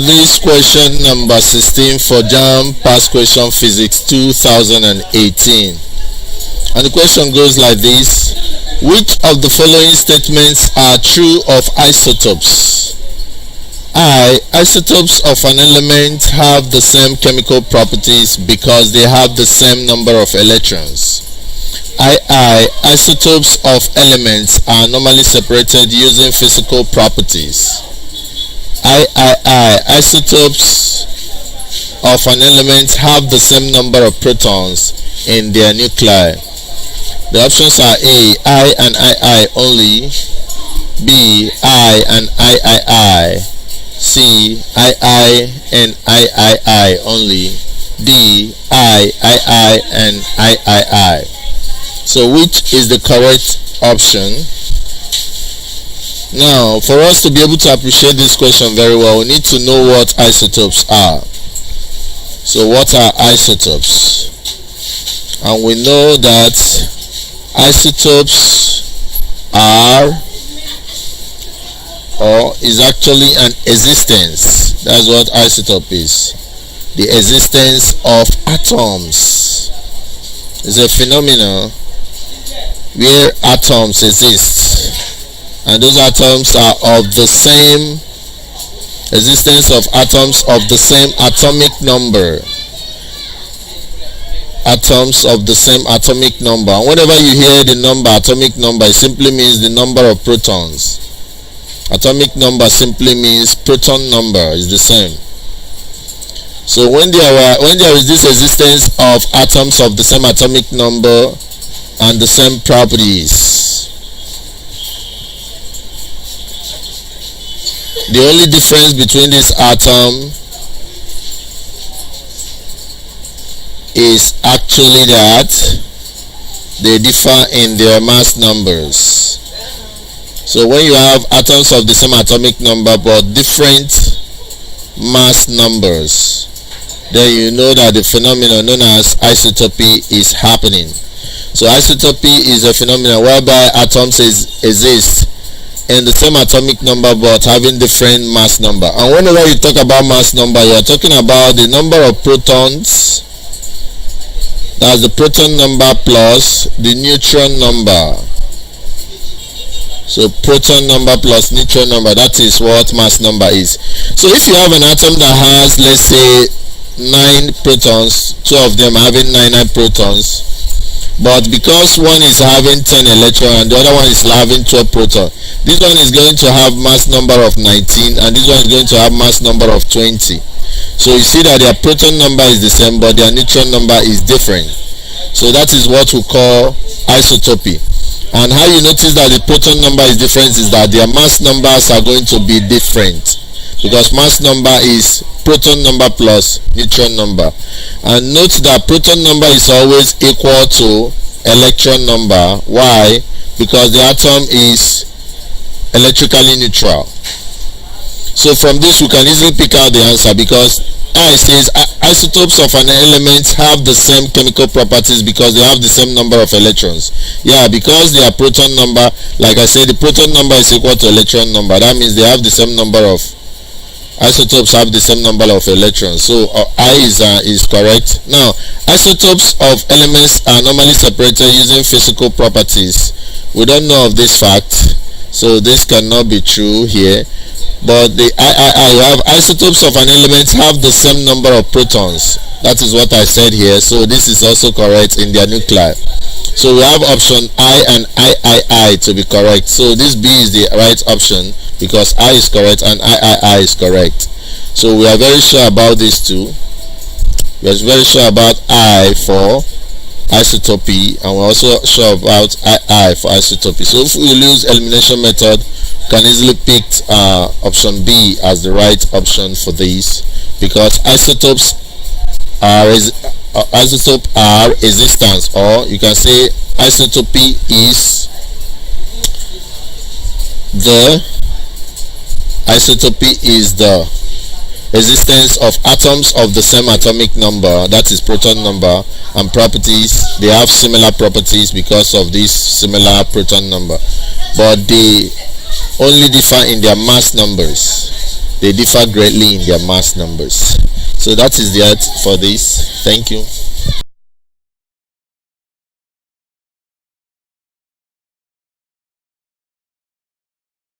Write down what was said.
This question number 16 for JAMB Past Question Physics 2018. And the question goes like this. Which of the following statements are true of isotopes? I. Isotopes of an element have the same chemical properties because they have the same number of electrons. II. Isotopes of elements are normally separated using physical properties. III. Isotopes of an element have the same number of protons in their nuclei. The options are A. I and II only. B. I and III. C. II and III only. D. I and III. So which is the correct option? Now, for us to be able to appreciate this question very well, we need to know what isotopes are. So what are isotopes? And we know that isotopes are, or is actually an existence. That's what isotope is. The existence of atoms is a phenomenon where atoms exist, and those atoms are of the same existence of atoms of the same atomic number. Atoms of the same atomic number. And whenever you hear the number atomic number, it simply means the number of protons. Atomic number simply means proton number is the same. So when there is this existence of atoms of the same atomic number and the same properties, the only difference between this atom is actually that they differ in their mass numbers. So when you have atoms of the same atomic number but different mass numbers, then you know that the phenomenon known as isotopy is happening. So isotopy is a phenomenon whereby atoms exist in the same atomic number but having different mass number. And whenever you talk about mass number, you are talking about the number of protons. That's the proton number plus the neutron number. So proton number plus neutron number, that is what mass number is. So if you have an atom that has, let's say, 9 protons, 2 of them having 9 protons, but because one is having 10 electrons and the other one is having 12 protons, this one is going to have mass number of 19 and this one is going to have mass number of 20. So you see that their proton number is the same but their neutron number is different. So that is what we call isotopy. And how you notice that the proton number is different is that their mass numbers are going to be different, because mass number is proton number plus neutron number. And note that proton number is always equal to electron number. Why? Because the atom is electrically neutral. So from this we can easily pick out the answer, because I says isotopes of an element have the same chemical properties because they have the same number of electrons. Yeah, because their proton number, like I said, the proton number is equal to electron number. That means they have the same number of isotopes have the same number of electrons. So I is correct. Now, isotopes of elements are normally separated using physical properties. We don't know of this fact, so this cannot be true here. But the you have isotopes of an element have the same number of protons. That is what I said here. So this is also correct in their nuclei. So we have option I and III to be correct. So this B is the right option because I is correct and III is correct. So we are very sure about these two. We are very sure about I for isotopy, and we're also sure about II for isotopy. So if we use elimination method, can easily pick option B as the right option for this, because isotopes are existence, or you can say isotopy is the existence of atoms of the same atomic number, that is proton number, and properties. They have similar properties because of this similar proton number, but they only differ in their mass numbers. they differ greatly in their mass numbers. So that is the it for this. Thank you.